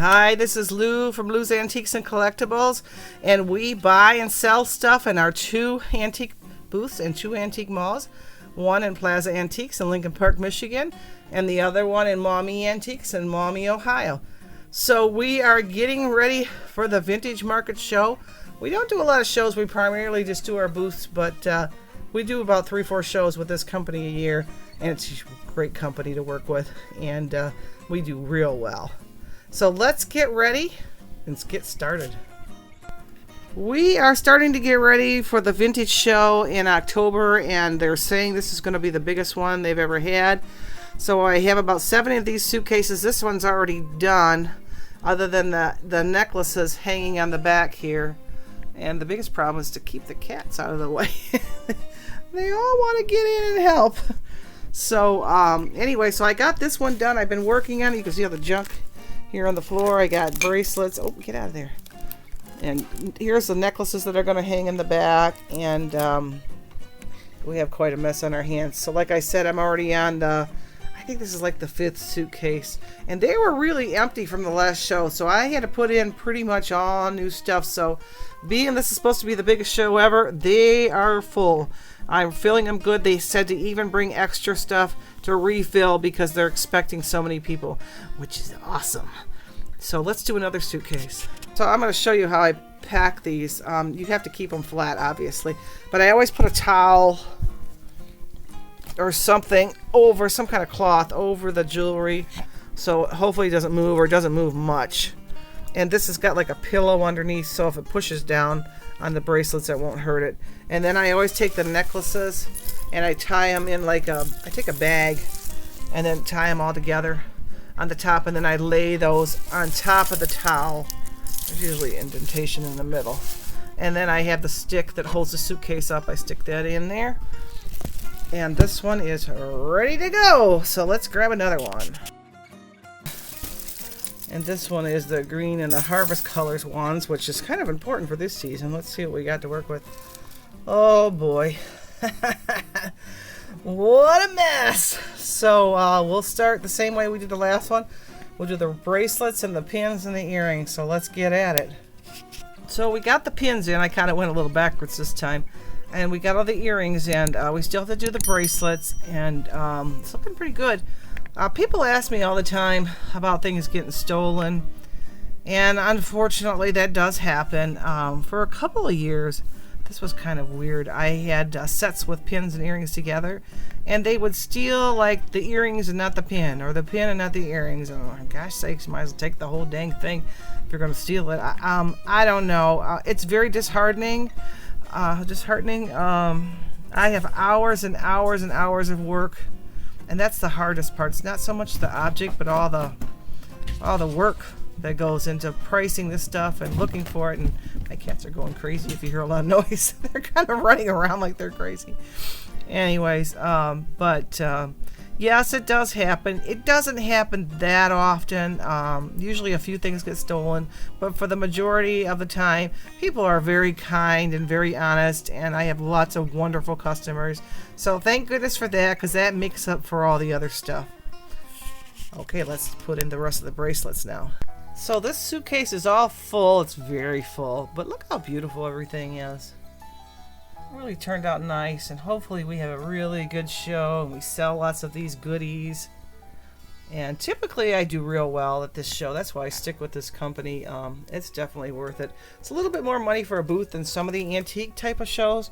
Hi, this is Lou from Lou's Antiques and Collectibles, and we buy and sell stuff in our 2 antique booths and 2 antique malls. One in Plaza Antiques in Lincoln Park, Michigan, and the other one in Maumee Antiques in Maumee, Ohio. So we are getting ready for the Vintage Market Show. We don't do a lot of shows, we primarily just do our booths, but we do about 3-4 shows with this company a year, and it's a great company to work with, and we do real well. So let's get ready and get started. We are starting to get ready for the Vintage Show in October, and they're saying this is going to be the biggest one they've ever had. So I have about 70 of these suitcases. This one's already done, other than the necklaces hanging on the back here. And the biggest problem is to keep the cats out of the way. They all want to get in and help. So anyway, so I got this one done. I've been working on it. You can see all the junk here on the floor. I got bracelets. Oh, get out of there. And here's the necklaces that are going to hang in the back. And we have quite a mess on our hands. So like I said, I'm already on the, I think this is like the 5th suitcase. And they were really empty from the last show. So I had to put in pretty much all new stuff. So being this is supposed to be the biggest show ever, they are full. I'm filling them good. They said to even bring extra stuff to refill because they're expecting so many people, which is awesome. So let's do another suitcase. So I'm going to show you how I pack these. You have to keep them flat, obviously, but I always put a towel or something over, some kind of cloth over the jewelry, so hopefully it doesn't move, or it doesn't move much. And this has got like a pillow underneath, so if it pushes down on the bracelets, it won't hurt it. And then I always take the necklaces and I tie them in like I take a bag and then tie them all together on the top, and then I lay those on top of the towel. There's usually indentation in the middle. And then I have the stick that holds the suitcase up. I stick that in there. And this one is ready to go. So let's grab another one. And this one is the green and the harvest colors ones, which is kind of important for this season. Let's see what we got to work with. Oh boy. What a mess. So we'll start the same way we did the last one. We'll do the bracelets and the pins and the earrings. So let's get at it. So we got the pins in. I kind of went a little backwards this time. And we got all the earrings in. We still have to do the bracelets. And it's looking pretty good. People ask me all the time about things getting stolen. And unfortunately that does happen. For a couple of years, this was kind of weird. I had sets with pins and earrings together, and they would steal like the earrings and not the pin, or the pin and not the earrings. And oh, gosh sakes, you might as well take the whole dang thing if you're going to steal it. I don't know. It's very disheartening. I have hours and hours and hours of work, and that's the hardest part. It's not so much the object, but all the work that goes into pricing this stuff and looking for it. And my cats are going crazy if you hear a lot of noise. They're kind of running around like they're crazy. Anyways, yes, it does happen. It doesn't happen that often. Usually a few things get stolen, but for the majority of the time, people are very kind and very honest, and I have lots of wonderful customers. So thank goodness for that, because that makes up for all the other stuff. Okay, let's put in the rest of the bracelets now. So this suitcase is all full. It's very full, but look how beautiful everything is. It really turned out nice, and hopefully we have a really good show and we sell lots of these goodies. And typically I do real well at this show. That's why I stick with this company. It's definitely worth it. It's a little bit more money for a booth than some of the antique type of shows,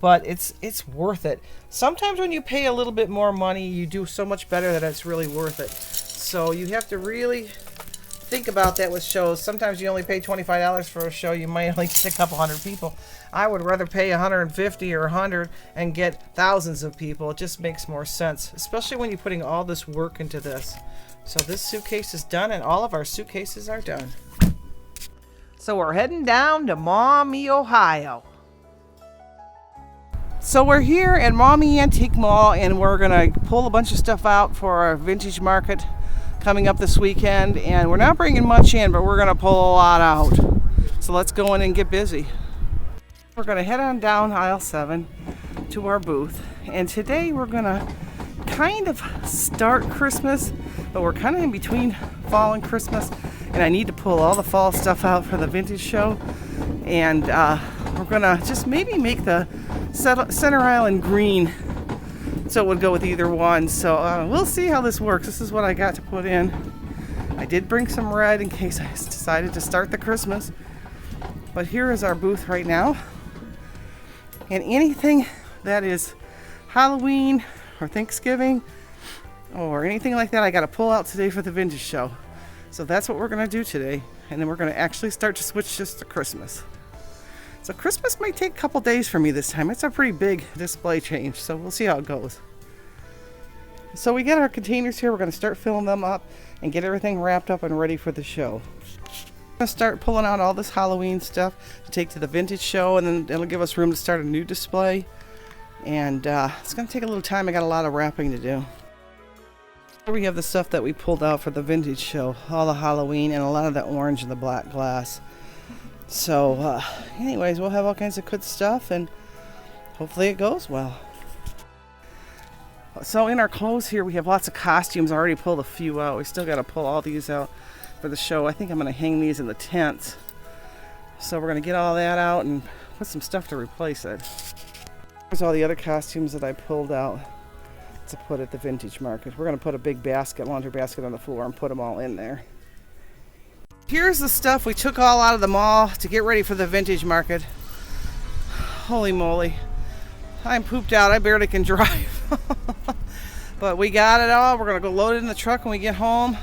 but it's worth it. Sometimes when you pay a little bit more money, you do so much better that it's really worth it. So you have to really think about that with shows. Sometimes you only pay $25 for a show. You might only get a couple hundred people. I would rather pay $150 or $100 and get thousands of people. It just makes more sense, especially when you're putting all this work into this. So this suitcase is done, and all of our suitcases are done. So we're heading down to Maumee, Ohio. So we're here at Maumee Antique Mall, and we're going to pull a bunch of stuff out for our vintage market coming up this weekend. And we're not bringing much in, but we're going to pull a lot out. So let's go in and get busy. We're going to head on down aisle 7 to our booth. And today we're going to kind of start Christmas, but we're kind of in between fall and Christmas. and I need to pull all the fall stuff out for the vintage show. And we're gonna just maybe make the center island green, so it would go with either one. So we'll see how this works. This is what I got to put in. I did bring some red in case I decided to start the Christmas. But here is our booth right now. And anything that is Halloween or Thanksgiving or anything like that, I got to pull out today for the vintage show. So that's what we're going to do today. And then we're going to actually start to switch just to Christmas. So Christmas might take a couple days for me this time. It's a pretty big display change, so we'll see how it goes. So we got our containers here. We're going to start filling them up and get everything wrapped up and ready for the show. I'm going to start pulling out all this Halloween stuff to take to the vintage show, and then it'll give us room to start a new display. And it's going to take a little time. I got a lot of wrapping to do. Here we have the stuff that we pulled out for the vintage show, all the Halloween and a lot of the orange and the black glass. So anyways, we'll have all kinds of good stuff, and hopefully it goes well. So in our clothes here, we have lots of costumes. I already pulled a few out. We still got to pull all these out for the show. I think I'm going to hang these in the tents. So we're going to get all that out and put some stuff to replace it. Here's all the other costumes that I pulled out to put at the vintage market. We're going to put a big basket, laundry basket on the floor and put them all in there. Here's the stuff we took all out of the mall to get ready for the vintage market. Holy moly. I'm pooped out. I barely can drive. But we got it all. We're going to go load it in the truck when we get home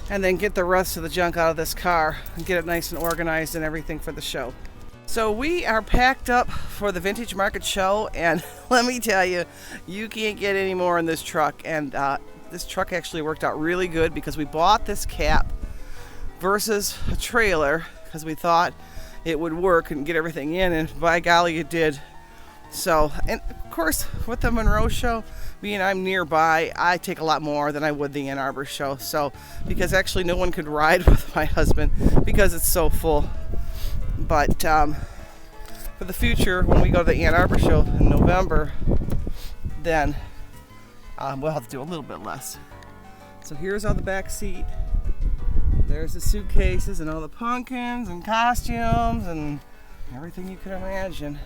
and then get the rest of the junk out of this car and get it nice and organized and everything for the show. So we are packed up for the vintage market show, and let me tell you, you can't get any more in this truck. And this truck actually worked out really good because we bought this cap versus a trailer because we thought it would work and get everything in, and by golly it did. So, and of course with the Monroe show being I'm nearby, I take a lot more than I would the Ann Arbor show. So because actually no one could ride with my husband because it's so full. But for the future, when we go to the Ann Arbor show in November, then we'll have to do a little bit less. So here's all the back seat. There's the suitcases and all the pumpkins and costumes and everything you can imagine.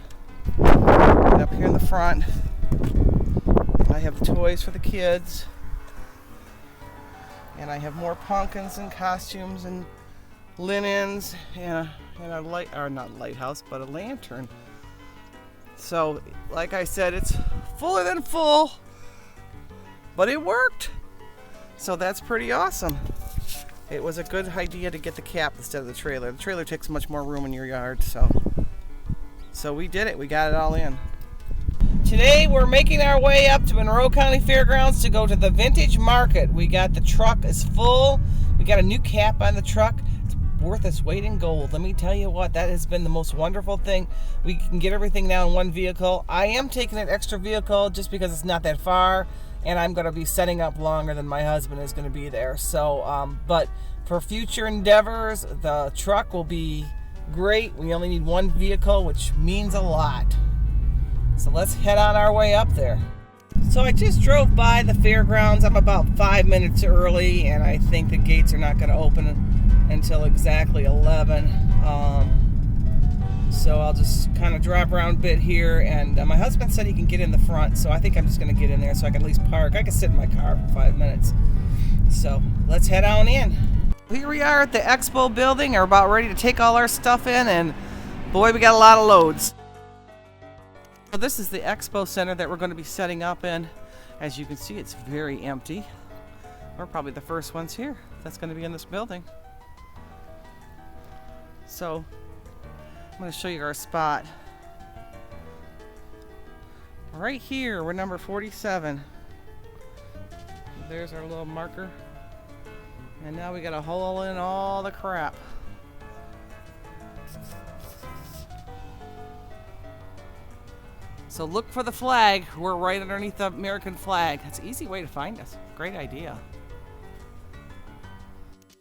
And up here in the front, I have the toys for the kids. And I have more pumpkins and costumes and linens and a light, or not lighthouse, but a lantern. So, like I said, it's fuller than full, but it worked. So that's pretty awesome. It was a good idea to get the cap instead of the trailer. The trailer takes much more room in your yard, so we did it. We got it all in. Today we're making our way up to Monroe County Fairgrounds to go to the vintage market. We got the truck is full. We got a new cap on the truck. It's worth its weight in gold. Let me tell you what, that has been the most wonderful thing. We can get everything now in one vehicle. I am taking an extra vehicle just because it's not that far, and I'm going to be setting up longer than my husband is going to be there. So, but for future endeavors, the truck will be great. We only need one vehicle, which means a lot. So let's head on our way up there. So I just drove by the fairgrounds. I'm about 5 minutes early, and I think the gates are not going to open until exactly 11. So I'll just kind of drive around a bit here, and my husband said he can get in the front, so I think I'm just going to get in there so I can at least park. I can sit in my car for 5 minutes. So let's head on in. Here we are at the expo building. We're about ready to take all our stuff in, and boy, we got a lot of loads. So this is the expo center that we're going to be setting up in. As you can see, it's very empty. We're probably the first ones here that's going to be in this building. So I'm going to show you our spot. Right here, we're number 47. There's our little marker. And now we got to haul in all the crap. So look for the flag. We're right underneath the American flag. That's an easy way to find us. Great idea.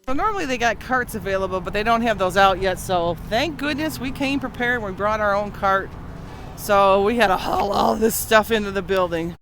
So normally they got carts available, but they don't have those out yet. So thank goodness we came prepared. We brought our own cart. So we had to haul all this stuff into the building.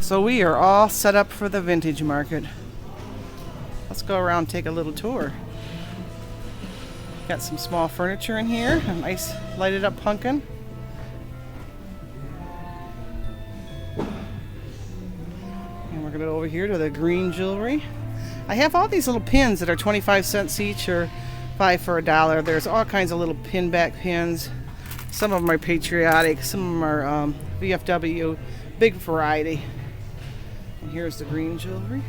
So we are all set up for the vintage market. Let's go around and take a little tour. Got some small furniture in here, a nice lighted up pumpkin. And we're gonna go over here to the green jewelry. I have all these little pins that are 25 cents each or 5 for $1. There's all kinds of little pin back pins. Some of them are patriotic, some of them are VFW, big variety. And here's the green jewelry.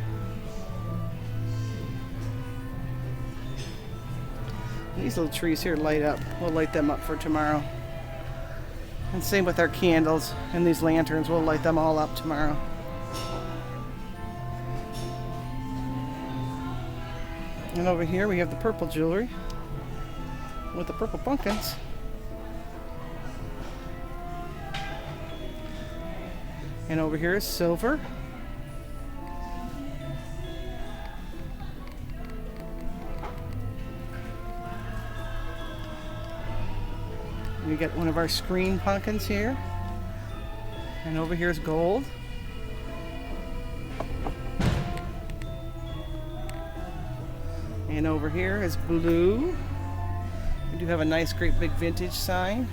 These little trees here light up. We'll light them up for tomorrow. And same with our candles and these lanterns. We'll light them all up tomorrow. And over here we have the purple jewelry with the purple pumpkins. And over here is silver. We got one of our screen pumpkins here. And over here is gold. And over here is blue. We do have a nice, great big vintage sign.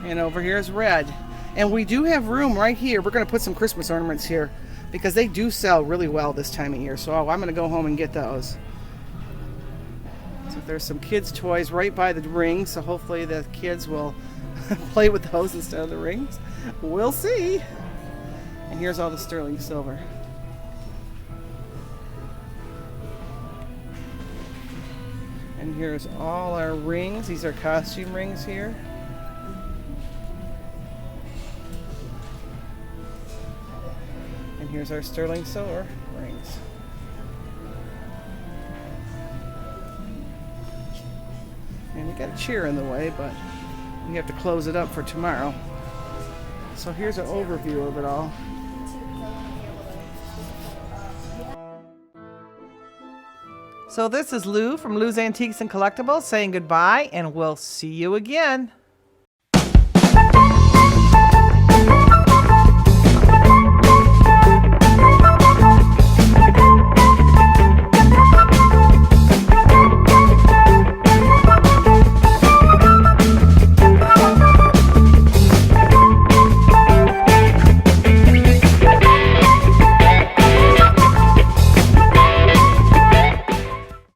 And over here is red. And we do have room right here. We're going to put some Christmas ornaments here because they do sell really well this time of year. So I'm going to go home and get those. So there's some kids' toys right by the rings. So hopefully the kids will play with those instead of the rings. We'll see. And here's all the sterling silver. And here's all our rings. These are costume rings here. And here's our sterling silver rings. And we got a chair in the way, but we have to close it up for tomorrow. So here's an overview of it all. So this is Lou from Lou's Antiques and Collectibles saying goodbye, and we'll see you again.